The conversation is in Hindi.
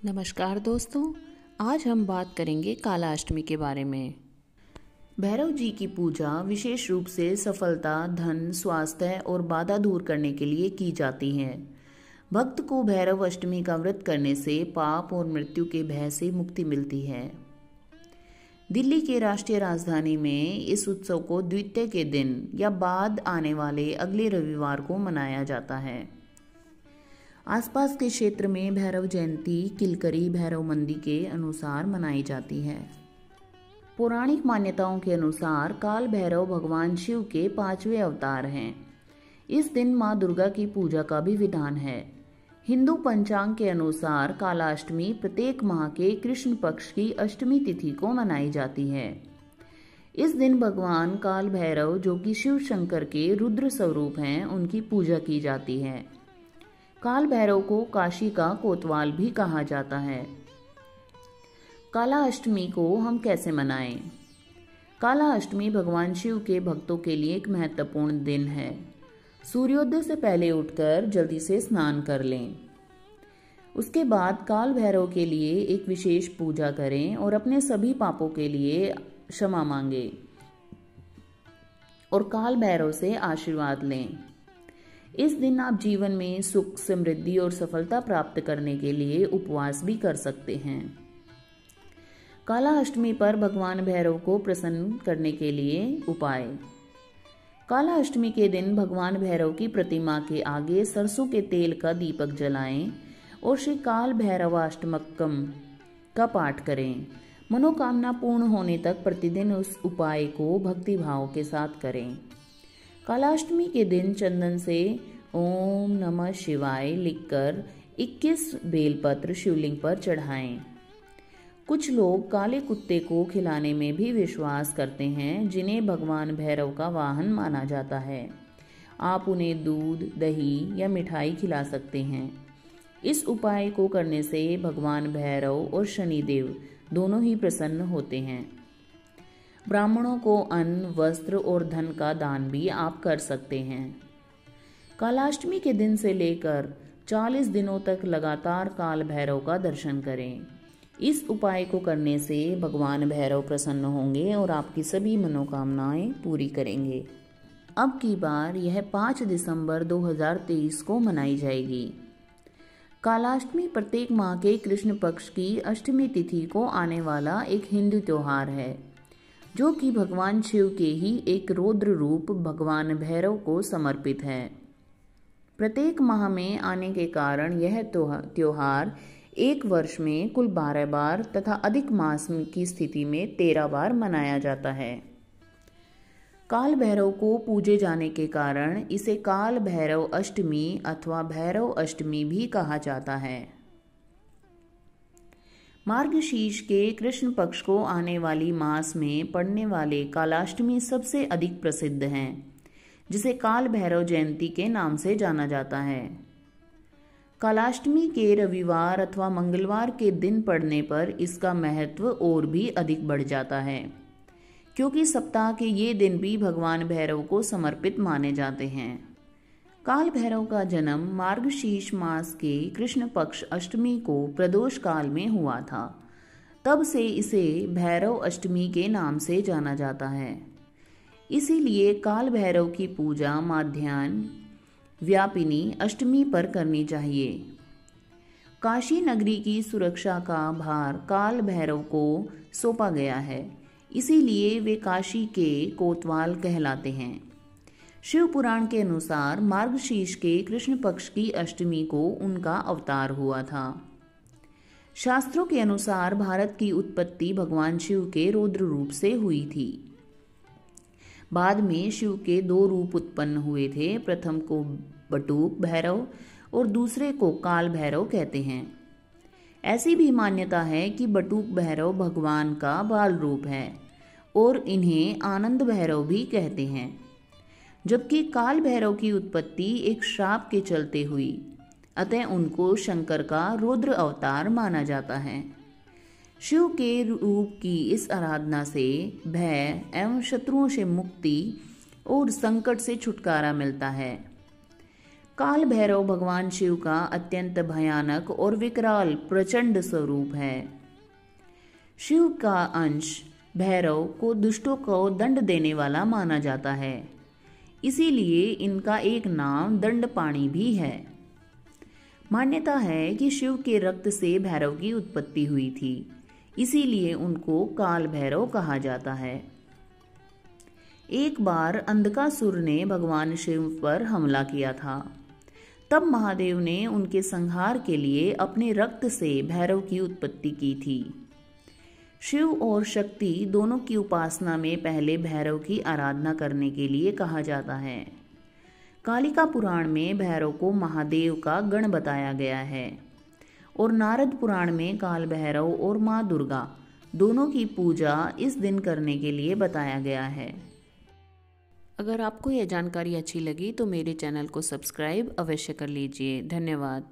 नमस्कार दोस्तों, आज हम बात करेंगे काला अष्टमी के बारे में। भैरव जी की पूजा विशेष रूप से सफलता, धन, स्वास्थ्य और बाधा दूर करने के लिए की जाती है। भक्त को भैरव अष्टमी का व्रत करने से पाप और मृत्यु के भय से मुक्ति मिलती है। दिल्ली के राष्ट्रीय राजधानी में इस उत्सव को द्वितीया के दिन या बाद आने वाले अगले रविवार को मनाया जाता है। आसपास के क्षेत्र में भैरव जयंती किलकरी भैरव मंदी के अनुसार मनाई जाती है। पौराणिक मान्यताओं के अनुसार काल भैरव भगवान शिव के 5वें अवतार हैं। इस दिन मां दुर्गा की पूजा का भी विधान है। हिंदू पंचांग के अनुसार काला अष्टमी प्रत्येक माह के कृष्ण पक्ष की अष्टमी तिथि को मनाई जाती है। इस दिन भगवान काल भैरव, जो कि शिव शंकर के रुद्र स्वरूप हैं, उनकी पूजा की जाती है। काल भैरव को काशी का कोतवाल भी कहा जाता है। काला अष्टमी को हम कैसे मनाएं? काला अष्टमी भगवान शिव के भक्तों के लिए एक महत्वपूर्ण दिन है। सूर्योदय से पहले उठकर जल्दी से स्नान कर लें। उसके बाद काल भैरव के लिए एक विशेष पूजा करें और अपने सभी पापों के लिए क्षमा मांगें और काल भैरव से आशीर्वाद लें। इस दिन आप जीवन में सुख, समृद्धि और सफलता प्राप्त करने के लिए उपवास भी कर सकते हैं। काला अष्टमी पर भगवान भैरव को प्रसन्न करने के लिए उपाय। काला अष्टमी के दिन भगवान भैरव की प्रतिमा के आगे सरसों के तेल का दीपक जलाएं और श्री काल भैरवाष्टकम का पाठ करें। मनोकामना पूर्ण होने तक प्रतिदिन उस उपाय को भक्तिभाव के साथ करें। कालाष्टमी के दिन चंदन से ओम नमः शिवाय लिखकर 21 बेलपत्र शिवलिंग पर चढ़ाएं। कुछ लोग काले कुत्ते को खिलाने में भी विश्वास करते हैं, जिन्हें भगवान भैरव का वाहन माना जाता है। आप उन्हें दूध, दही या मिठाई खिला सकते हैं। इस उपाय को करने से भगवान भैरव और शनिदेव दोनों ही प्रसन्न होते हैं। ब्राह्मणों को अन्न, वस्त्र और धन का दान भी आप कर सकते हैं। कालाष्टमी के दिन से लेकर 40 दिनों तक लगातार काल भैरव का दर्शन करें। इस उपाय को करने से भगवान भैरव प्रसन्न होंगे और आपकी सभी मनोकामनाएं पूरी करेंगे। अब की बार यह 5 दिसंबर 2023 को मनाई जाएगी। कालाष्टमी प्रत्येक माह के कृष्ण पक्ष की अष्टमी तिथि को आने वाला एक हिंदू त्योहार है, जो कि भगवान शिव के ही एक रौद्र रूप भगवान भैरव को समर्पित है। प्रत्येक माह में आने के कारण यह त्योहार एक वर्ष में कुल 12 बार तथा अधिक मास की स्थिति में 13 बार मनाया जाता है। काल भैरव को पूजे जाने के कारण इसे काल भैरव अष्टमी अथवा भैरव अष्टमी भी कहा जाता है। मार्गशीर्ष के कृष्ण पक्ष को आने वाली मास में पड़ने वाले कालाष्टमी सबसे अधिक प्रसिद्ध हैं, जिसे काल भैरव जयंती के नाम से जाना जाता है। कालाष्टमी के रविवार अथवा मंगलवार के दिन पड़ने पर इसका महत्व और भी अधिक बढ़ जाता है, क्योंकि सप्ताह के ये दिन भी भगवान भैरव को समर्पित माने जाते हैं। काल भैरव का जन्म मार्गशीर्ष मास के कृष्ण पक्ष अष्टमी को प्रदोष काल में हुआ था। तब से इसे भैरव अष्टमी के नाम से जाना जाता है। इसीलिए काल भैरव की पूजा माध्याह्न व्यापिनी अष्टमी पर करनी चाहिए। काशी नगरी की सुरक्षा का भार काल भैरव को सौंपा गया है, इसीलिए वे काशी के कोतवाल कहलाते हैं। शिव पुराण के अनुसार मार्गशीर्ष के कृष्ण पक्ष की अष्टमी को उनका अवतार हुआ था। शास्त्रों के अनुसार भारत की उत्पत्ति भगवान शिव के रौद्र रूप से हुई थी। बाद में शिव के 2 रूप उत्पन्न हुए थे। प्रथम को बटुक भैरव और दूसरे को काल भैरव कहते हैं। ऐसी भी मान्यता है कि बटुक भैरव भगवान का बाल रूप है और इन्हें आनंद भैरव भी कहते हैं, जबकि काल भैरव की उत्पत्ति एक श्राप के चलते हुई, अतः उनको शंकर का रुद्र अवतार माना जाता है। शिव के रूप की इस आराधना से भय एवं शत्रुओं से मुक्ति और संकट से छुटकारा मिलता है। काल भैरव भगवान शिव का अत्यंत भयानक और विकराल प्रचंड स्वरूप है। शिव का अंश भैरव को दुष्टों को दंड देने वाला माना जाता है, इसीलिए इनका एक नाम दंडपाणी भी है। मान्यता है कि शिव के रक्त से भैरव की उत्पत्ति हुई थी, इसीलिए उनको काल भैरव कहा जाता है। एक बार अंधकासुर ने भगवान शिव पर हमला किया था। तब महादेव ने उनके संहार के लिए अपने रक्त से भैरव की उत्पत्ति की थी। शिव और शक्ति दोनों की उपासना में पहले भैरव की आराधना करने के लिए कहा जाता है। कालिका पुराण में भैरव को महादेव का गण बताया गया है और नारद पुराण में काल भैरव और माँ दुर्गा दोनों की पूजा इस दिन करने के लिए बताया गया है। अगर आपको यह जानकारी अच्छी लगी तो मेरे चैनल को सब्सक्राइब अवश्य कर लीजिए। धन्यवाद।